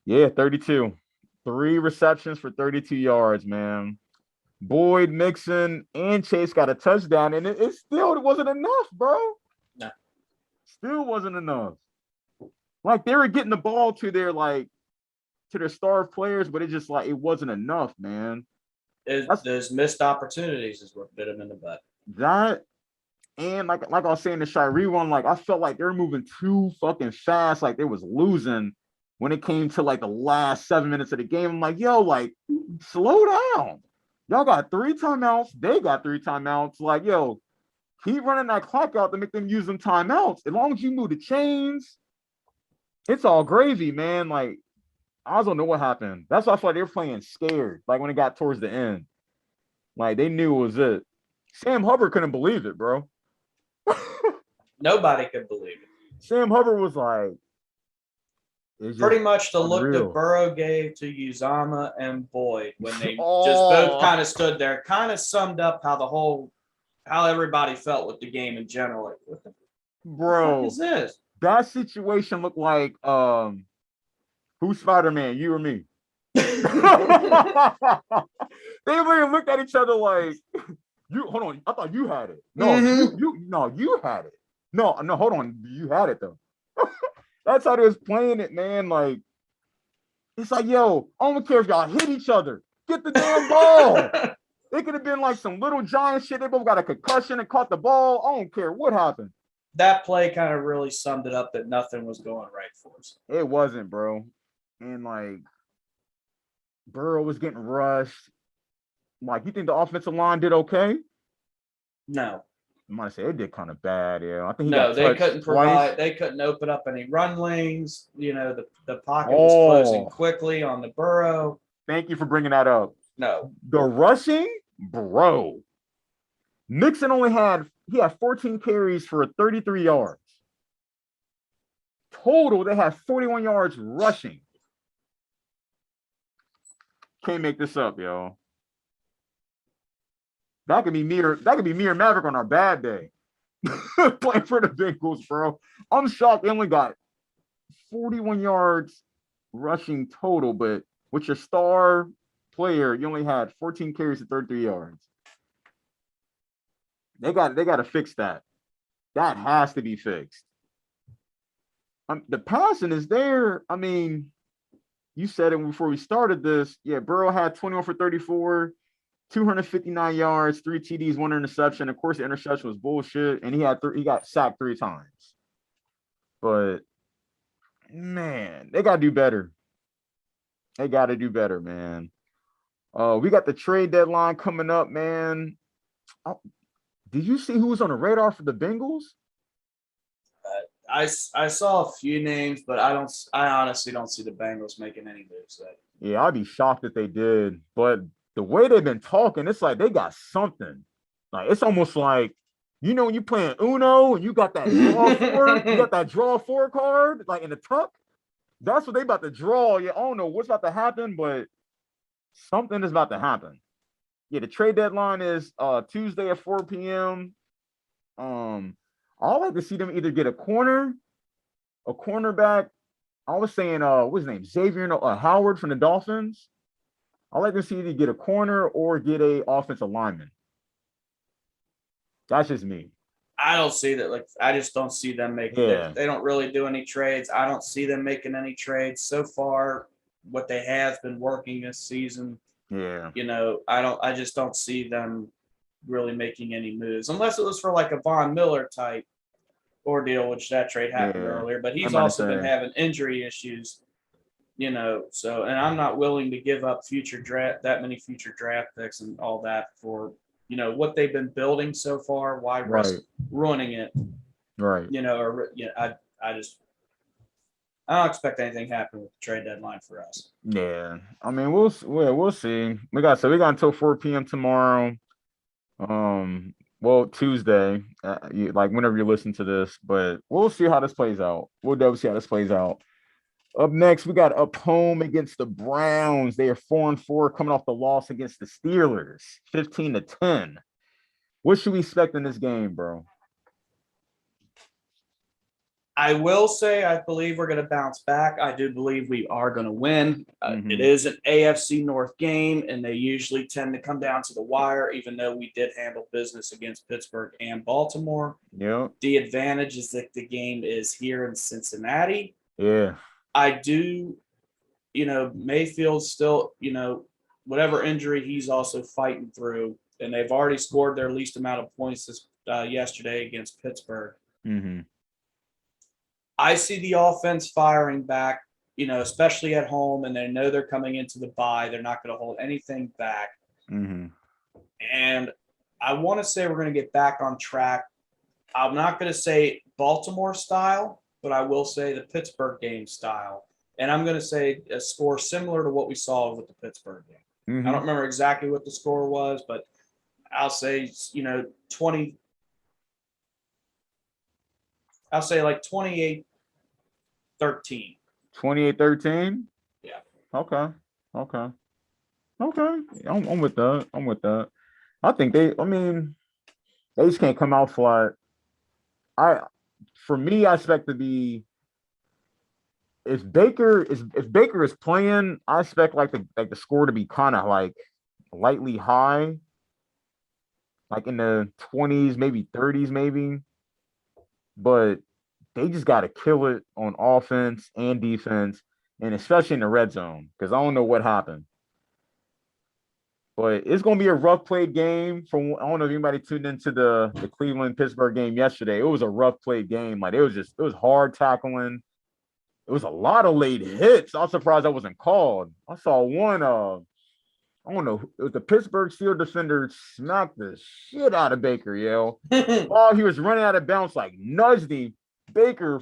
32. 3 receptions for 32 yards, man. Boyd, Mixon, and Chase got a touchdown, and it still wasn't enough, bro. No. Still wasn't enough. Like they were getting the ball to their star players, but it just it wasn't enough, man. Those missed opportunities is what bit them in the butt. That and like I was saying the Shiree one, I felt like they were moving too fucking fast, like they was losing when it came to the last 7 minutes of the game. I'm like, yo, slow down. Y'all got 3 timeouts. They got 3 timeouts. Like, yo, keep running that clock out to make them use them timeouts. As long as you move the chains, it's all gravy, man. I don't know what happened. That's why I feel like they were playing scared. When it got towards the end, they knew it was it. Sam Hubbard couldn't believe it, bro. Nobody could believe it. Sam Hubbard was pretty much the look that Burrow gave to Uzama and Boyd when they just both kind of stood there, kind of summed up how everybody felt with the game in general. What the fuck is this? That situation looked like who's Spider-Man, you or me? They literally looked at each other like, you hold on, I thought you had it. No, you had it. No, hold on, you had it though. That's how they was playing it, man. It's like, yo, I don't care if y'all hit each other. Get the damn ball. It could have been some little giant shit. They both got a concussion and caught the ball. I don't care what happened. That play kind of really summed it up that nothing was going right for us. It wasn't, bro. And Burrow was getting rushed. You think the offensive line did okay? No. I might say it did kind of bad, yeah. I think they couldn't provide. They couldn't open up any run lanes. The pocket was closing quickly on the Burrow. Thank you for bringing that up. No, the rushing, bro. Mixon had 14 carries for 33 yards. Total, they had 41 yards rushing. Can't make this up, yo. That could be me or Maverick on our bad day. Playing for the Bengals, bro. I'm shocked they only got 41 yards rushing total, but with your star player, you only had 14 carries at 33 yards. They got to fix that. That has to be fixed. The passing is there. I mean, you said it before we started this. Yeah, Burrow had 21 for 34. 259 yards, 3 TDs, 1 interception. Of course, the interception was bullshit, and he got sacked 3 times. But man, they gotta do better. They gotta do better, man. We got the trade deadline coming up, man. Did you see who was on the radar for the Bengals? I saw a few names, but I honestly don't see the Bengals making any moves. Yeah, I'd be shocked if they did, but the way they've been talking, it's like they got something. It's almost like, when you're playing Uno and you got that draw four card, in the tuck. That's what they about to draw. Yeah, I don't know what's about to happen, but something is about to happen. Yeah, the trade deadline is Tuesday at 4 p.m. I I like to see them either get a corner, a cornerback. I was saying, what's his name? Xavier Howard from the Dolphins. I like to see either get a corner or get a offensive lineman. That's just me. I don't see that. Like, I just don't see them making it. They don't really do any trades. I don't see them making any trades so far. What they have been working this season. Yeah. I just don't see them really making any moves unless it was for like a Von Miller type ordeal, which that trade happened earlier. But he's also been having injury issues. So, and I'm not willing to give up that many future draft picks and all that for, what they've been building so far. Why risk ruining it? Right. I don't expect anything to happen with the trade deadline for us. Yeah. I mean, we'll see. We got until 4 p.m. tomorrow. Tuesday, like whenever you listen to this, but we'll see how this plays out. We'll definitely see how this plays out. Up next, we got up home against the Browns. They are 4-4 coming off the loss against the Steelers, 15-10. What should we expect in this game, bro? I will say I believe we're going to bounce back. I do believe we are going to win. It is an AFC North game, and they usually tend to come down to the wire, even though we did handle business against Pittsburgh and Baltimore. Yeah. The advantage is that the game is here in Cincinnati. Yeah. I do, Mayfield still, whatever injury he's also fighting through, and they've already scored their least amount of points yesterday against Pittsburgh. Mm-hmm. I see the offense firing back, especially at home, and they know they're coming into the bye. They're not going to hold anything back. Mm-hmm. And I want to say we're going to get back on track. I'm not going to say Baltimore style, but I will say the Pittsburgh game style. And I'm going to say a score similar to what we saw with the Pittsburgh game. Mm-hmm. I don't remember exactly what the score was, but I'll say, 20. I'll say like 28-13. 28-13? Yeah. Okay. I'm with that. I think they just can't come out flat. For me, I expect to be if Baker is playing, I expect like the score to be kind of like lightly high, like in the 20s, maybe 30s, maybe. But they just got to kill it on offense and defense, and especially in the red zone, because I don't know what happened. But it's going to be a rough played game. I don't know if anybody tuned into the Cleveland-Pittsburgh game yesterday. It was a rough played game. Like, it was hard tackling. It was a lot of late hits. I was surprised that wasn't called. I saw one, I don't know, it was the Pittsburgh Steelers defender smacked the shit out of Baker, yo. While he was running out of bounds, like nudged him. Baker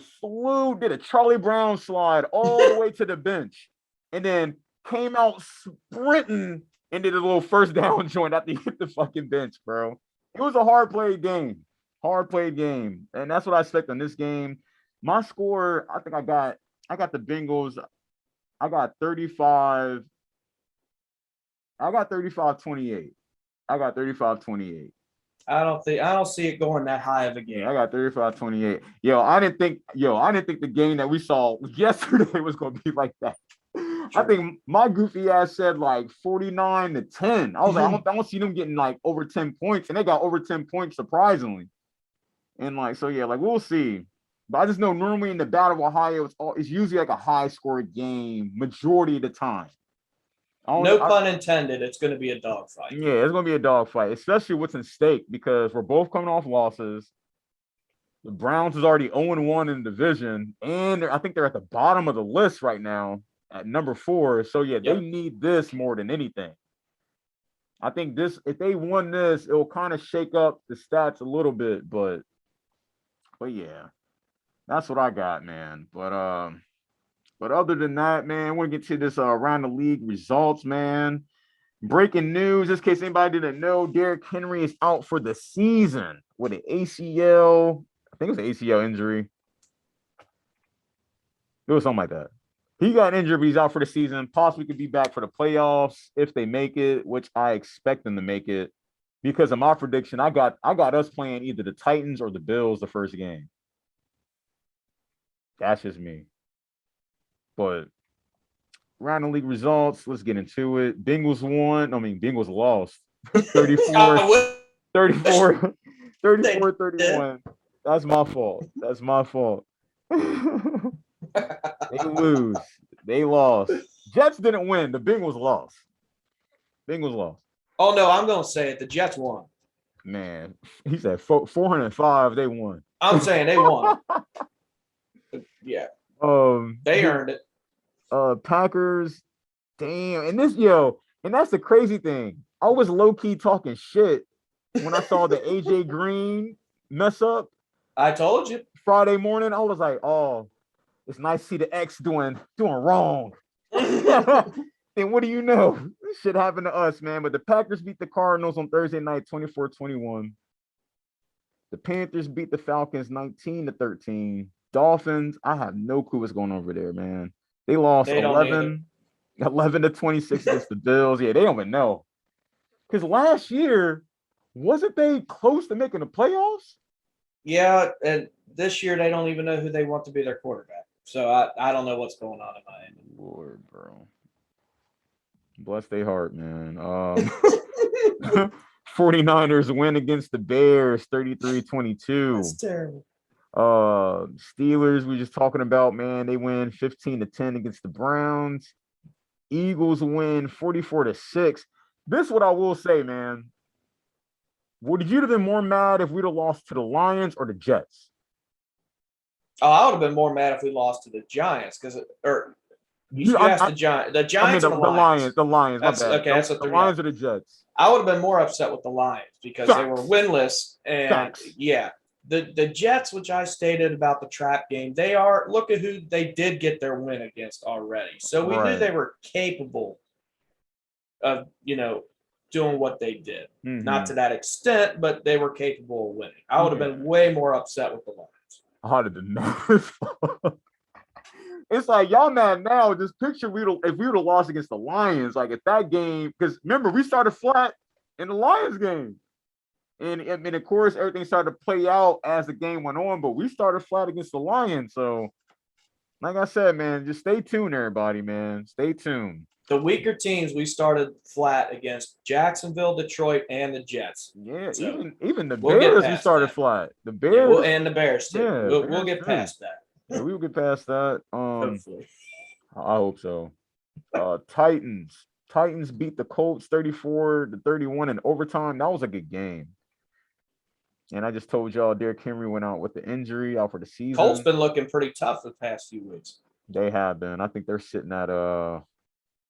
did a Charlie Brown slide all the way to the bench, and then came out sprinting and did a little first down joint after he hit the fucking bench, bro. It was a hard played game. And that's what I expect on this game. My score, I think I got the Bengals. I got 35. I got 35-28. I don't see it going that high of a game. I got 35-28. I didn't think the game that we saw yesterday was going to be like that. Sure. I think my goofy ass said like 49-10. I was like, I don't see them getting like over 10 points, and they got over 10 points surprisingly. And we'll see. But I just know normally in the Battle of Ohio, it's usually like a high score game majority of the time. No pun intended. It's going to be a dogfight. Yeah, it's going to be a dogfight, especially what's in stake, because we're both coming off losses. The Browns is already 0-1 in the division, and I think they're at the bottom of the list right now at number 4. So, they need this more than anything. I think if they won this, it will kind of shake up the stats a little bit, but yeah, that's what I got, man. But other than that, man, we'll get to this around the league results, man. Breaking news, just in case anybody didn't know, Derrick Henry is out for the season with an ACL. I think it's an ACL injury. It was something like that. He got injured, but he's out for the season. Possibly could be back for the playoffs if they make it, which I expect them to make it. because of my prediction, I got us playing either the Titans or the Bills the first game. That's just me. But round of league results, let's get into it. Bengals won. I mean, Bengals lost 34, 34, 34, 31. That's my fault. That's my fault. They lose. They lost. Jets didn't win. The Bengals lost. Bengals lost. Oh, no, I'm going to say it. The Jets won. Man, he said 405. They won. I'm saying they won. Yeah. They earned it. Packers, damn. And that's the crazy thing. I was low-key talking shit when I saw the AJ Green mess up. I told you. Friday morning, I was like, oh, it's nice to see the X doing wrong. And what do you know? This shit happened to us, man. But the Packers beat the Cardinals on Thursday night, 24-21. The Panthers beat the Falcons 19-13. Dolphins, I have no clue what's going on over there, man. They lost 11-26 against the Bills. Yeah, they don't even know. Because last year, wasn't they close to making the playoffs? Yeah, and this year they don't even know who they want to be their quarterback. So I don't know what's going on in Miami. Lord, bro. Bless their heart, man. 49ers win against the Bears 33-22. That's terrible. Steelers, we just talking about, man, they win 15-10 against the Browns. Eagles win 44-6. This is what I will say, man. Would you have been more mad if we'd have lost to the Lions or the Jets? Oh, I would have been more mad if we lost to the Giants you asked the Giants. The Giants or the Lions? The Lions. That's, okay, that's what the Lions or the Jets. I would have been more upset with the Lions because they were winless. And yeah, the Jets, which I stated about the trap game, look at who they did get their win against already. So we knew they were capable of, doing what they did. Mm-hmm. Not to that extent, but they were capable of winning. I would have been way more upset with the Lions. I'd have been nervous. It's like, y'all mad now. Just picture if we would have lost against the Lions, like if that game, because remember, we started flat in the Lions game. And I mean, of course, everything started to play out as the game went on, but we started flat against the Lions. So, like I said, man, just stay tuned, everybody, man. Stay tuned. The weaker teams, we started flat against Jacksonville, Detroit, and the Jets. Yeah, so even the Bears, we started flat. The Bears. And the Bears, too. Yeah, we'll get past that. Yeah, we will get past that. Hopefully. I hope so. Titans beat the Colts 34-31 in overtime. That was a good game. And I just told y'all Derrick Henry went out with the injury out for the season. Colts been looking pretty tough the past few weeks. They have been. I think they're sitting at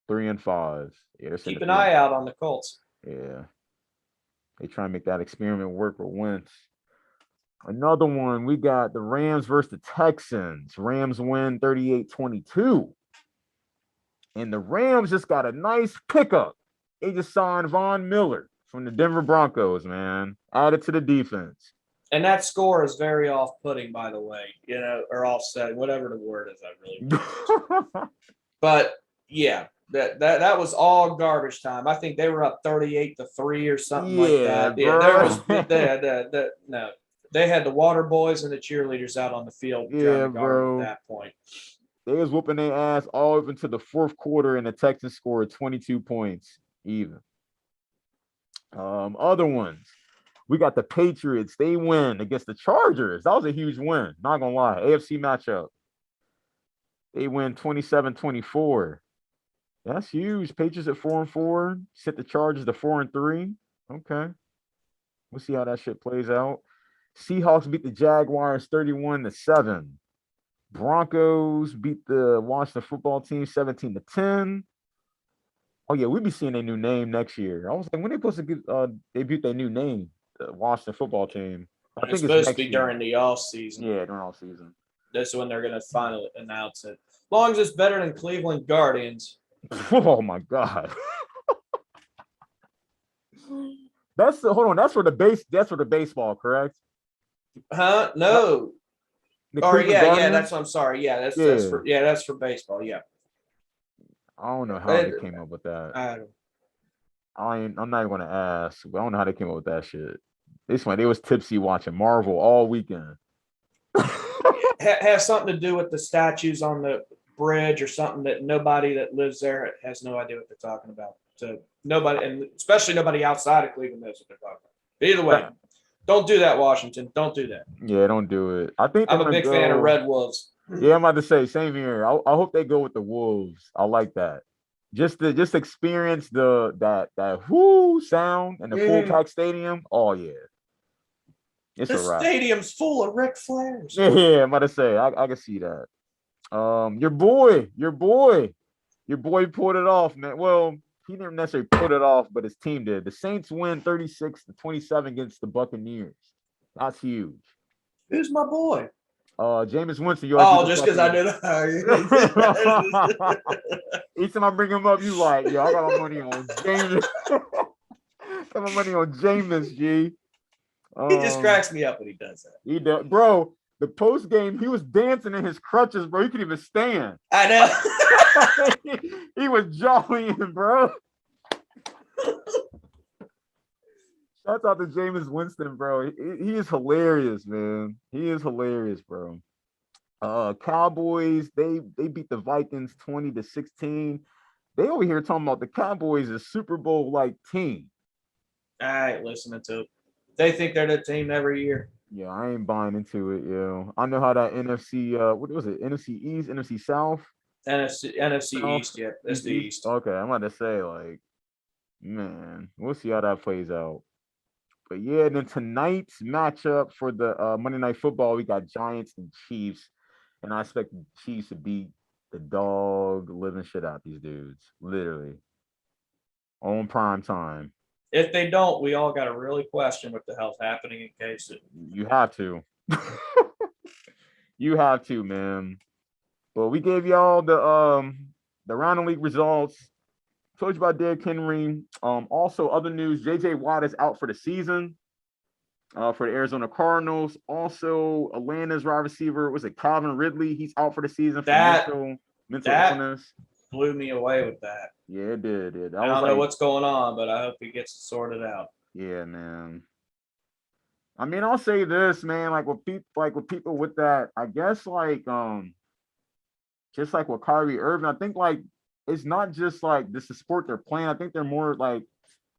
3-5. Yeah, keep an eye out on the Colts. Yeah. They try and make that experiment work with Wentz. Another one, we got the Rams versus the Texans. Rams win 38-22. And the Rams just got a nice pickup. They just signed Von Miller from the Denver Broncos, man. Added to the defense. And that score is very off-putting, by the way, or offsetting, whatever the word is. I really don't. But, yeah, that was all garbage time. I think they were up 38-3 or something like that. Yeah, no. They had the water boys and the cheerleaders out on the field. Yeah, bro. At that point, they was whooping their ass all up into the fourth quarter, and the Texans scored 22 points even. Other ones, we got the Patriots. They win against the Chargers. That was a huge win. Not gonna lie, AFC matchup. They win 27-24. That's huge. Patriots at 4-4. Set the Chargers to 4-3. Okay, we'll see how that shit plays out. Seahawks beat the Jaguars 31-7. Broncos beat the Washington football team 17-10. Oh yeah, we'll be seeing a new name next year. I was like, when they supposed to debut their new name, the Washington football team? I think it's supposed to be during the off season. Yeah, during off season. That's when they're gonna finally announce it. As long as it's better than Cleveland Guardians. Oh my God. That's for the baseball, correct? Huh? No. Yeah. That's what I'm sorry. Yeah, that's for baseball. Yeah. I don't know how they came up with that. I'm not even gonna ask. But I don't know how they came up with that shit. This one, they was tipsy watching Marvel all weekend. Has something to do with the statues on the bridge or something that nobody that lives there has no idea what they're talking about. So nobody, and especially nobody outside of Cleveland knows what they're talking about. Either way, don't do that, Washington. Don't do that. Yeah, don't do it. I think I'm a big fan of Red Wolves. Yeah, I'm about to say same here. I hope they go with the Wolves. I like that. Just to experience that whoo sound in the full pack stadium. Oh yeah. It's the a wrap. Stadium's full of Ric Flairs. Yeah, I'm about to say I can see that. Your boy pulled it off, man. Well, he didn't necessarily put it off, but his team did. The Saints win 36-27 against the Buccanears. That's huge. Who's my boy? Jameis Winston. Just because I did that. Each time I bring him up, you like, yo, I got my money on Jameis. Got my money on Jameis, G. He just cracks me up when he does that. He does, bro. The post game, he was dancing in his crutches, bro. He couldn't even stand. I know. He was jollying, bro. Shouts out to Jameis Winston, bro. He is hilarious, man. He is hilarious, bro. Cowboys, they beat the Vikings 20-16. They over here talking about the Cowboys is Super Bowl like team. I ain't listening to it. They think they're the team every year. Yeah, I ain't buying into it, yo. I know how that NFC, what was it? NFC East, NFC South? NFC South? East, yeah. That's the East. Okay, I'm about to say, like, man, we'll see how that plays out. But yeah, then tonight's matchup for the Monday Night Football, we got Giants and Chiefs. And I expect the Chiefs to beat the dog living shit out these dudes, literally, on prime time. If they don't, we all got to really question what the hell's happening in case it. You have to. You have to, man. But we gave y'all the round of league results. Told you about Derrick Henry. Also, other news: J.J. Watt is out for the season for the Arizona Cardinals. Also, Atlanta's wide receiver was it Calvin Ridley? He's out for the season for mental illness. Blew me away with that. Yeah, it did. I don't know what's going on, but I hope he gets it sorted out. Yeah, man. I mean, I'll say this, man. Like with people with that, I guess just like with Kyrie Irving, I think like it's not just like this is sport they're playing. I think they're more like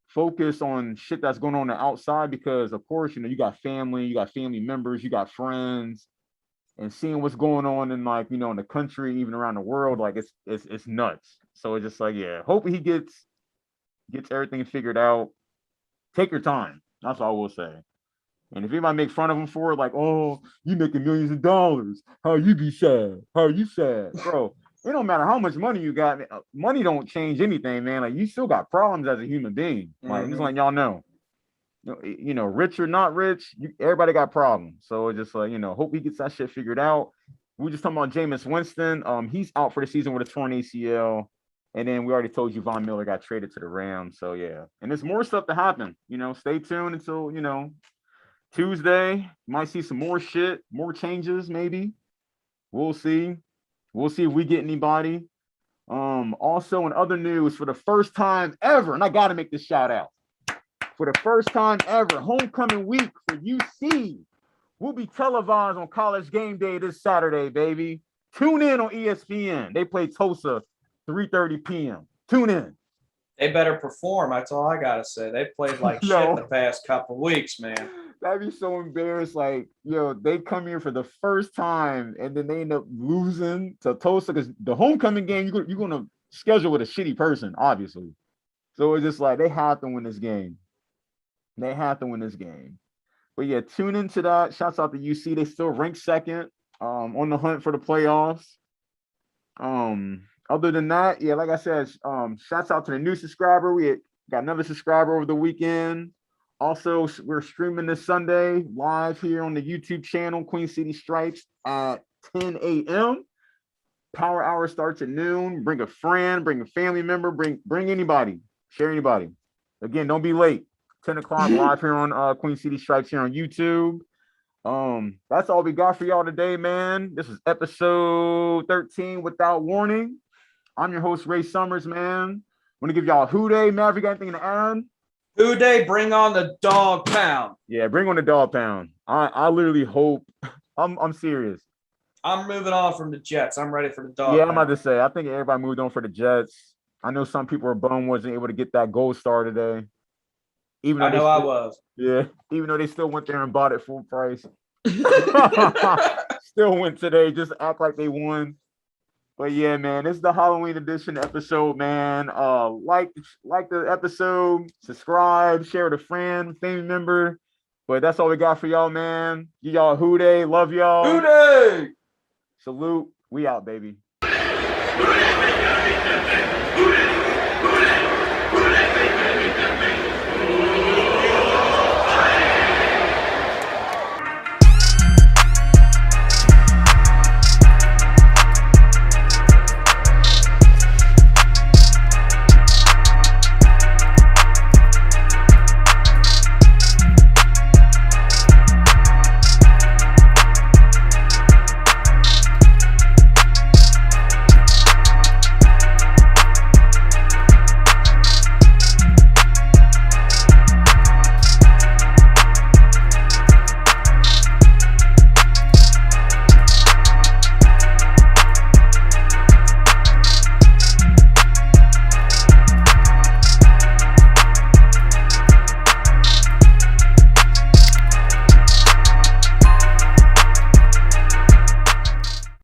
focused on shit that's going on the outside because, of course, you got family, you got family members, you got friends, and seeing what's going on in in the country, even around the world, like it's nuts. So it's just like, yeah, hopefully he gets everything figured out. Take your time. That's all I will say. And if anybody make fun of him for it, like, oh, you making millions of dollars, how you be sad? How you sad, bro? It don't matter how much money you got. Money don't change anything, man. Like you still got problems as a human being. Like just like y'all know. Rich or not rich, everybody got problems. So it's just like, hope he gets that shit figured out. We just talking about Jameis Winston. He's out for the season with a torn ACL. And then we already told you Von Miller got traded to the Rams. So yeah. And there's more stuff to happen. Stay tuned until, Tuesday. You might see some more shit, more changes, maybe. We'll see. We'll see if we get anybody. Also in other news, for the first time ever, and I gotta make this shout out. For the first time ever, homecoming week for UC will be televised on College Game Day this Saturday, baby. Tune in on ESPN. They play Tulsa 3:30 p.m. Tune in. They better perform. That's all I gotta say. They played like shit the past couple weeks, man. That'd be so embarrassed. Like, they come here for the first time and then they end up losing to Tulsa because the homecoming game, you're going to schedule with a shitty person, obviously. So it's just like they have to win this game. They have to win this game. But yeah, tune into that. Shouts out to UC. They still rank second on the hunt for the playoffs. Other than that, yeah, like I said, shouts out to the new subscriber. We got another subscriber over the weekend. Also, we're streaming this Sunday live here on the YouTube channel, Queen City Stripes, at 10 a.m. Power hour starts at noon. Bring a friend, bring a family member, bring anybody, share anybody. Again, don't be late. 10 o'clock live here on Queen City Stripes here on YouTube. That's all we got for y'all today, man. This is episode 13 without warning. I'm your host, Ray Summers, man. Want to give y'all a who day, Maverick? Got anything to add? Who day, bring on the dog pound. Yeah, bring on the dog pound. I literally hope. I'm serious. I'm moving on from the Jets. I'm ready for the dog. Yeah, pound. I'm about to say. I think everybody moved on for the Jets. I know some people were bummed wasn't able to get that gold star today. Even though I was. Yeah, even though they still went there and bought it full price. Still went today, just act like they won. But yeah, man, this is the Halloween edition episode, man. Like the episode, subscribe, share with a friend, family member. But that's all we got for y'all, man. Give y'all a hoo day. Love y'all. Who day? Salute. We out, baby. Hooray!